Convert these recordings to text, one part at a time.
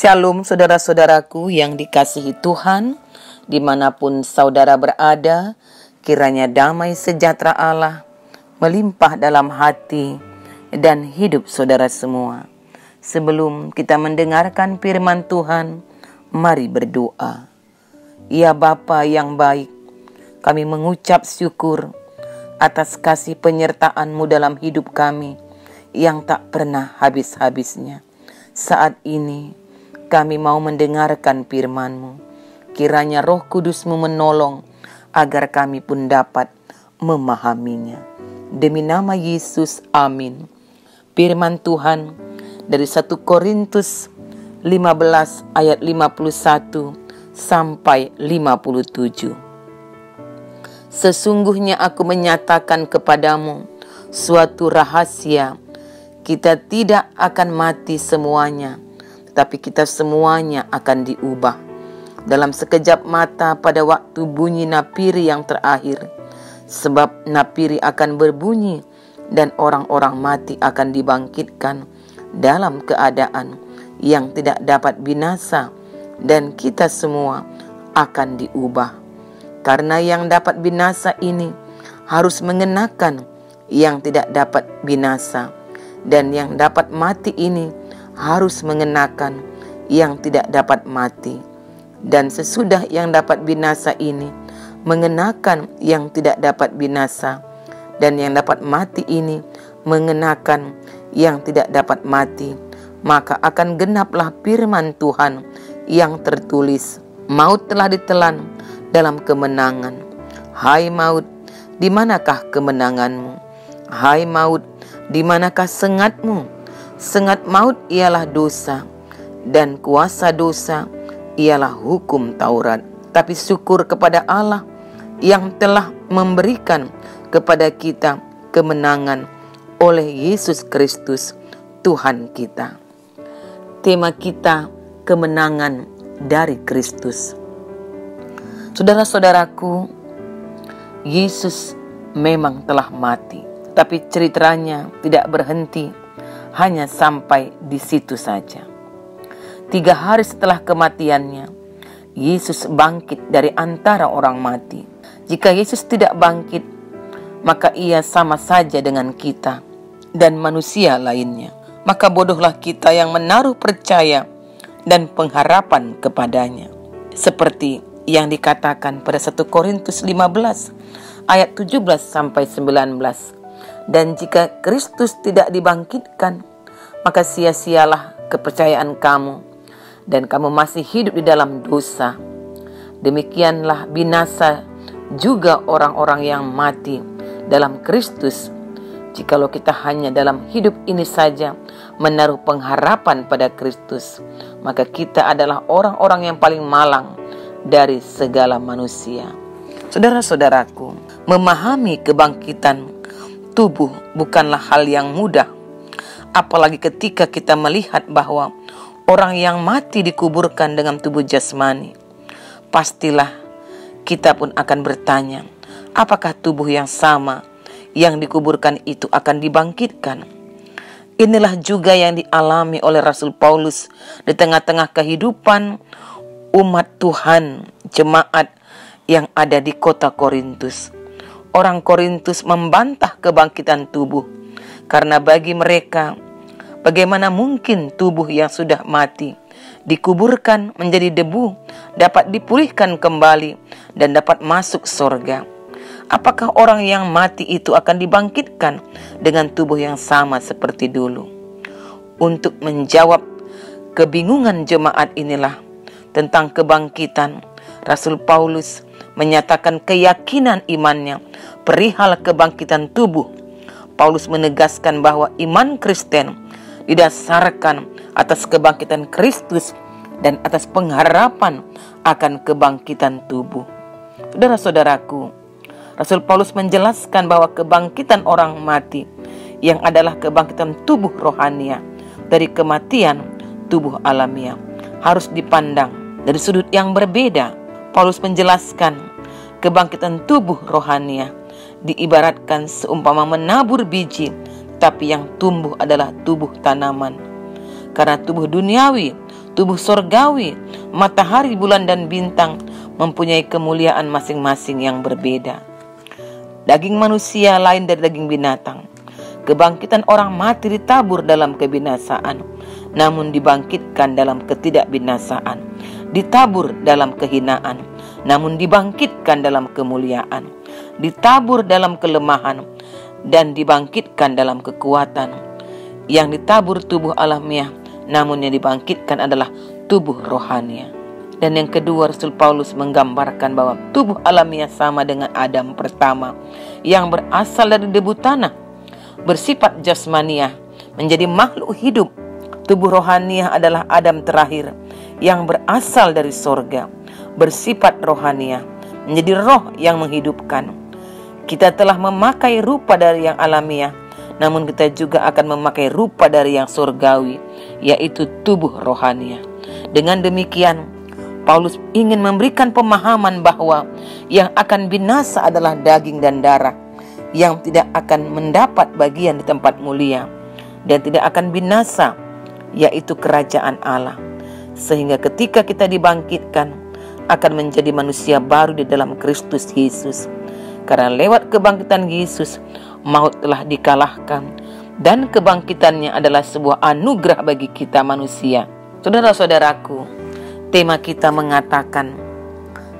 Shalom saudara-saudaraku yang dikasihi Tuhan, dimanapun saudara berada, kiranya damai sejahtera Allah melimpah dalam hati dan hidup saudara semua. Sebelum kita mendengarkan firman Tuhan, mari berdoa. Ya Bapa yang baik, kami mengucap syukur atas kasih penyertaan-Mu dalam hidup kami yang tak pernah habis-habisnya. Saat ini kami mau mendengarkan firman-Mu. Kiranya Roh Kudus-Mu menolong agar kami pun dapat memahaminya. Demi nama Yesus, amin. Firman Tuhan dari 1 Korintus 15 ayat 51 sampai 57. Sesungguhnya aku menyatakan kepadamu suatu rahasia, kita tidak akan mati semuanya, tapi kita semuanya akan diubah. Dalam sekejap mata pada waktu bunyi napiri yang terakhir. Sebab napiri akan berbunyi dan orang-orang mati akan dibangkitkan dalam keadaan yang tidak dapat binasa, dan kita semua akan diubah. Karena yang dapat binasa ini harus mengenakan yang tidak dapat binasa, dan yang dapat mati ini harus mengenakan yang tidak dapat mati. Dan sesudah yang dapat binasa ini mengenakan yang tidak dapat binasa, dan yang dapat mati ini mengenakan yang tidak dapat mati, maka akan genaplah firman Tuhan yang tertulis, maut telah ditelan dalam kemenangan. Hai maut, di manakah kemenanganmu? Hai maut, di manakah sengatmu? Sengat maut ialah dosa, dan kuasa dosa ialah hukum Taurat. Tapi syukur kepada Allah yang telah memberikan kepada kita kemenangan oleh Yesus Kristus Tuhan kita. Tema kita, kemenangan dari Kristus. Saudara-saudaraku, Yesus memang telah mati, tapi ceritanya tidak berhenti hanya sampai di situ saja. 3 hari setelah kematiannya, Yesus bangkit dari antara orang mati. Jika Yesus tidak bangkit, maka ia sama saja dengan kita dan manusia lainnya. Maka bodohlah kita yang menaruh percaya dan pengharapan kepadanya. Seperti yang dikatakan pada 1 Korintus 15 ayat 17 sampai 19. Dan jika Kristus tidak dibangkitkan, maka sia-sialah kepercayaan kamu, dan kamu masih hidup di dalam dosa. Demikianlah binasa juga orang-orang yang mati dalam Kristus, jikalau kita hanya dalam hidup ini saja menaruh pengharapan pada Kristus, maka kita adalah orang-orang yang paling malang dari segala manusia. Saudara-saudaraku, memahami kebangkitan tubuh bukanlah hal yang mudah, apalagi ketika kita melihat bahwa orang yang mati dikuburkan dengan tubuh jasmani. Pastilah kita pun akan bertanya, apakah tubuh yang sama yang dikuburkan itu akan dibangkitkan? Inilah juga yang dialami oleh Rasul Paulus di tengah-tengah kehidupan umat Tuhan, jemaat yang ada di kota Korintus. Orang Korintus membantah kebangkitan tubuh, karena bagi mereka, bagaimana mungkin tubuh yang sudah mati, dikuburkan menjadi debu, dapat dipulihkan kembali dan dapat masuk surga? Apakah orang yang mati itu akan dibangkitkan dengan tubuh yang sama seperti dulu? Untuk menjawab kebingungan jemaat inilah tentang kebangkitan, Rasul Paulus menyatakan keyakinan imannya perihal kebangkitan tubuh. Paulus menegaskan bahwa iman Kristen didasarkan atas kebangkitan Kristus dan atas pengharapan akan kebangkitan tubuh. Saudara-saudaraku, Rasul Paulus menjelaskan bahwa kebangkitan orang mati yang adalah kebangkitan tubuh rohania dari kematian tubuh alamiah harus dipandang dari sudut yang berbeda. Paulus menjelaskan kebangkitan tubuh rohania diibaratkan seumpama menabur biji, tapi yang tumbuh adalah tubuh tanaman. Karena tubuh duniawi Tubuh sorgawi, matahari, bulan, dan bintang mempunyai kemuliaan masing-masing yang berbeda. Daging manusia lain dari daging binatang. Kebangkitan orang mati ditabur dalam kebinasaan, namun dibangkitkan dalam ketidakbinasaan. Ditabur dalam kehinaan, namun dibangkitkan dalam kemuliaan. Ditabur dalam kelemahan, dan dibangkitkan dalam kekuatan. Yang ditabur tubuh alamiah, namun yang dibangkitkan adalah tubuh rohania. Dan yang kedua, Rasul Paulus menggambarkan bahwa tubuh alamiah sama dengan Adam pertama yang berasal dari debu tanah, bersifat jasmaniah, menjadi makhluk hidup. Tubuh rohaniah adalah Adam terakhir yang berasal dari sorga, bersifat rohaniah, menjadi roh yang menghidupkan. Kita telah memakai rupa dari yang alamiah, namun kita juga akan memakai rupa dari yang surgawi, yaitu tubuh rohaniah. Dengan demikian, Paulus ingin memberikan pemahaman bahwa yang akan binasa adalah daging dan darah, yang tidak akan mendapat bagian di tempat mulia, dan tidak akan binasa, yaitu kerajaan Allah. Sehingga ketika kita dibangkitkan, akan menjadi manusia baru di dalam Kristus Yesus. Karena lewat kebangkitan Yesus, maut telah dikalahkan, dan kebangkitannya adalah sebuah anugerah bagi kita manusia. Saudara-saudaraku, tema kita mengatakan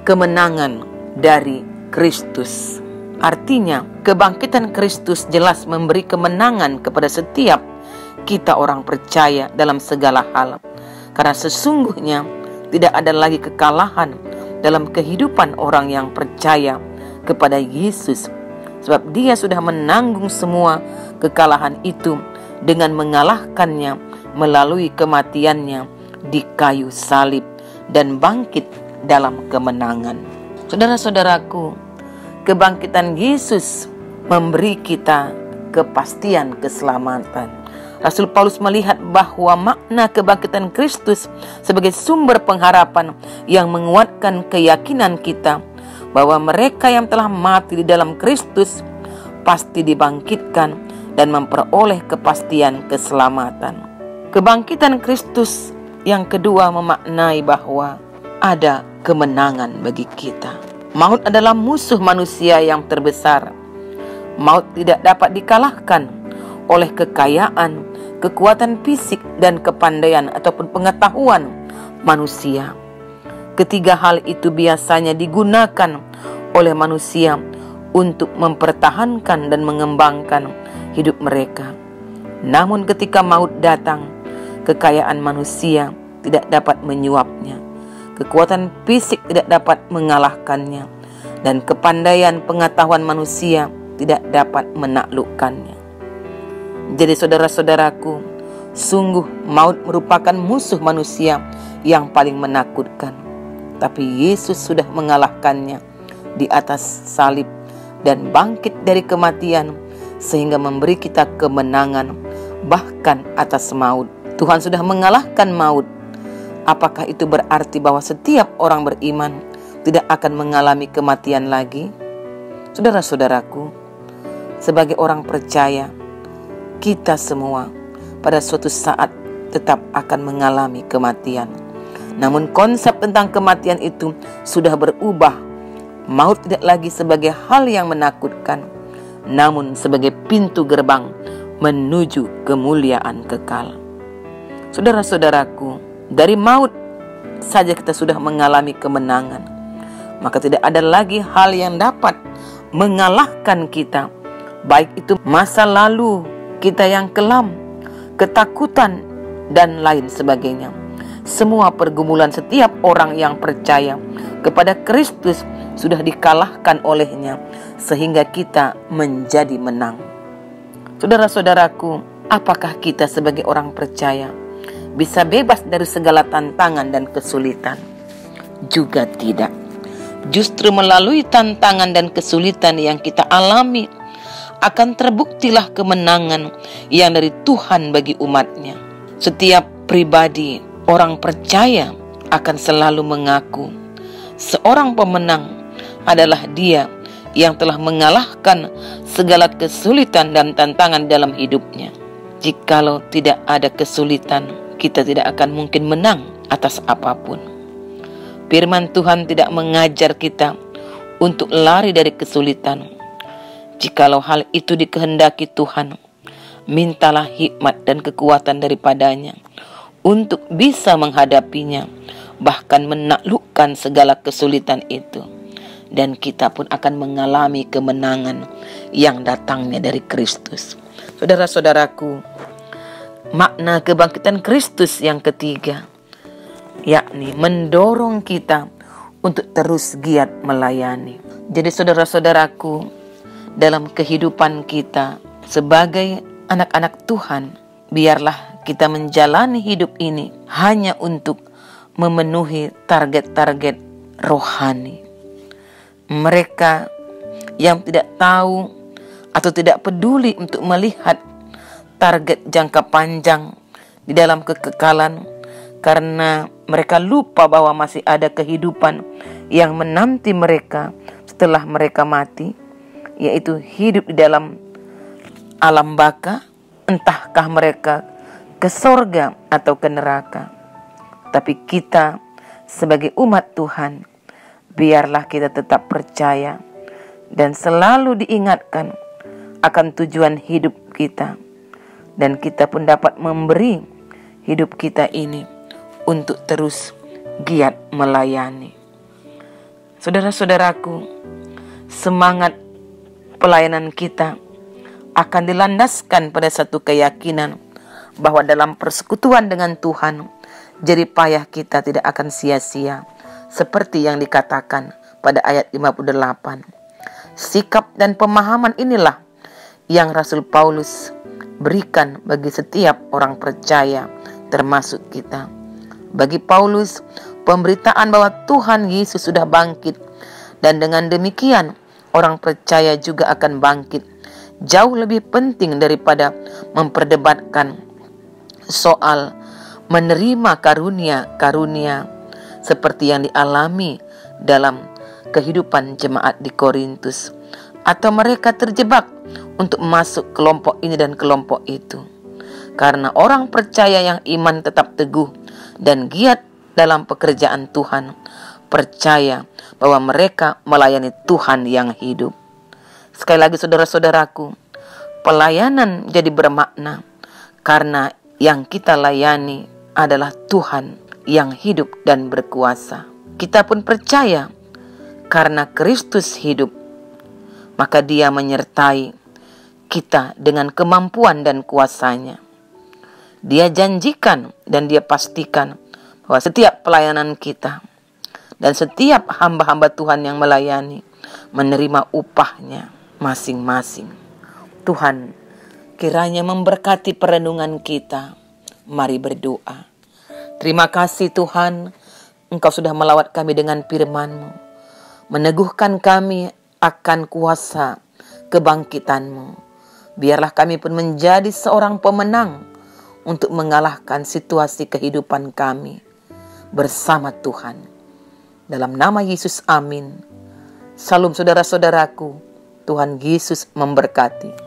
kemenangan dari Kristus. Artinya, kebangkitan Kristus jelas memberi kemenangan kepada setiap kita orang percaya dalam segala hal. Karena sesungguhnya tidak ada lagi kekalahan dalam kehidupan orang yang percaya kepada Yesus, sebab Dia sudah menanggung semua kekalahan itu dengan mengalahkannya melalui kematiannya di kayu salib dan bangkit dalam kemenangan. Saudara-saudaraku, kebangkitan Yesus memberi kita kepastian keselamatan. Rasul Paulus melihat bahwa makna kebangkitan Kristus sebagai sumber pengharapan yang menguatkan keyakinan kita bahwa mereka yang telah mati di dalam Kristus pasti dibangkitkan dan memperoleh kepastian keselamatan. Kebangkitan Kristus yang kedua memaknai bahwa ada kemenangan bagi kita. Maut adalah musuh manusia yang terbesar. Maut tidak dapat dikalahkan oleh kekayaan, kekuatan fisik, dan kepandaian ataupun pengetahuan manusia. Ketiga hal itu biasanya digunakan oleh manusia untuk mempertahankan dan mengembangkan hidup mereka. Namun ketika maut datang, kekayaan manusia tidak dapat menyuapnya, kekuatan fisik tidak dapat mengalahkannya, dan kepandaian pengetahuan manusia tidak dapat menaklukkannya. Jadi saudara-saudaraku, sungguh maut merupakan musuh manusia yang paling menakutkan. Tapi Yesus sudah mengalahkannya di atas salib dan bangkit dari kematian, sehingga memberi kita kemenangan bahkan atas maut. Tuhan sudah mengalahkan maut. Apakah itu berarti bahwa setiap orang beriman tidak akan mengalami kematian lagi? Saudara-saudaraku, sebagai orang percaya, kita semua pada suatu saat tetap akan mengalami kematian. Namun konsep tentang kematian itu sudah berubah. Maut tidak lagi sebagai hal yang menakutkan, namun sebagai pintu gerbang menuju kemuliaan kekal. Saudara-saudaraku, dari maut saja kita sudah mengalami kemenangan. Maka tidak ada lagi hal yang dapat mengalahkan kita, baik itu masa lalu kita yang kelam, ketakutan, dan lain sebagainya. Semua pergumulan setiap orang yang percaya kepada Kristus sudah dikalahkan olehnya, sehingga kita menjadi menang. Saudara-saudaraku, apakah kita sebagai orang percaya bisa bebas dari segala tantangan dan kesulitan? Juga tidak. Justru melalui tantangan dan kesulitan yang kita alami, akan terbuktilah kemenangan yang dari Tuhan bagi umatnya. Setiap pribadi orang percaya akan selalu mengaku seorang pemenang adalah dia yang telah mengalahkan segala kesulitan dan tantangan dalam hidupnya. Jikalau tidak ada kesulitan, kita tidak akan mungkin menang atas apapun. Firman Tuhan tidak mengajar kita untuk lari dari kesulitan. Jikalau hal itu dikehendaki Tuhan, mintalah hikmat dan kekuatan daripadanya untuk bisa menghadapinya, bahkan menaklukkan segala kesulitan itu. Dan kita pun akan mengalami kemenangan yang datangnya dari Kristus. Saudara-saudaraku, makna kebangkitan Kristus yang ketiga, yakni mendorong kita untuk terus giat melayani. Jadi saudara-saudaraku, dalam kehidupan kita sebagai anak-anak Tuhan, biarlah kita menjalani hidup ini hanya untuk memenuhi target-target rohani. Mereka yang tidak tahu atau tidak peduli untuk melihat target jangka panjang di dalam kekekalan, karena mereka lupa bahwa masih ada kehidupan yang menanti mereka setelah mereka mati, yaitu hidup di dalam alam baka, entahkah mereka ke sorga atau ke neraka. Tapi kita sebagai umat Tuhan, biarlah kita tetap percaya dan selalu diingatkan akan tujuan hidup kita, dan kita pun dapat memberi hidup kita ini untuk terus giat melayani. Saudara-saudaraku, semangat pelayanan kita akan dilandaskan pada satu keyakinan bahwa dalam persekutuan dengan Tuhan, jerih payah kita tidak akan sia-sia, seperti yang dikatakan pada ayat 58. Sikap dan pemahaman inilah yang Rasul Paulus berikan bagi setiap orang percaya, termasuk kita. Bagi Paulus, pemberitaan bahwa Tuhan Yesus sudah bangkit, dan dengan demikian orang percaya juga akan bangkit, jauh lebih penting daripada memperdebatkan soal menerima karunia-karunia seperti yang dialami dalam kehidupan jemaat di Korintus, atau mereka terjebak untuk masuk kelompok ini dan kelompok itu. Karena orang percaya yang iman tetap teguh dan giat dalam pekerjaan Tuhan, percaya bahwa mereka melayani Tuhan yang hidup. Sekali lagi saudara-saudaraku, pelayanan jadi bermakna karena yang kita layani adalah Tuhan yang hidup dan berkuasa. Kita pun percaya karena Kristus hidup, maka Dia menyertai kita dengan kemampuan dan kuasanya. Dia janjikan dan Dia pastikan bahwa setiap pelayanan kita dan setiap hamba-hamba Tuhan yang melayani menerima upahnya masing-masing. Tuhan kiranya memberkati perenungan kita. Mari berdoa. Terima kasih Tuhan, Engkau sudah melawat kami dengan firman-Mu, meneguhkan kami akan kuasa kebangkitan-Mu. Biarlah kami pun menjadi seorang pemenang untuk mengalahkan situasi kehidupan kami bersama Tuhan. Dalam nama Yesus, amin. Salam saudara-saudaraku, Tuhan Yesus memberkati.